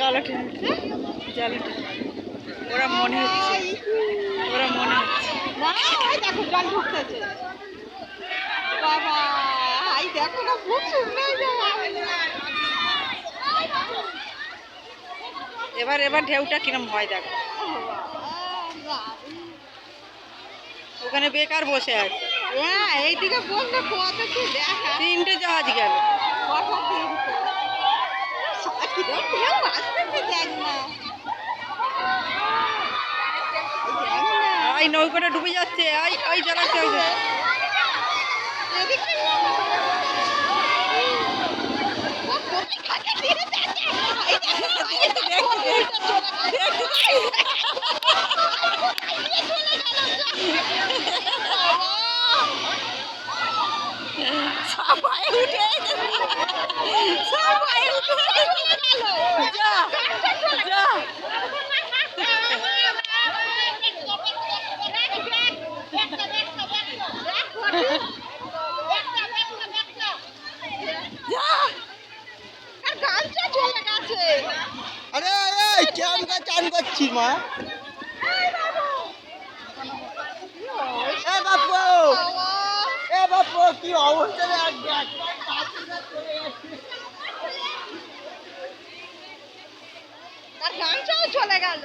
জালে টেনে জালে টেনে ওরা মনে হচ্ছে না ওই দেখো জল ঢুকতেছে বাবা এই দেখো না খুব সুন্দর এবার ঢেউটা কিরম হয় দেখো ওখানে বেকার বসে আছে হ্যাঁ এইদিকে বললে কত কি দেখা 3টে জাহাজ গেল কত কিরম ঢেউ আসতেছে দেখ না এই নৌকাটা ডুবে যাচ্ছে ওই চালাচ্ছে ওই আরে চান করছি মা বাপু কি অবস্থা তার গানটাও চলে গেল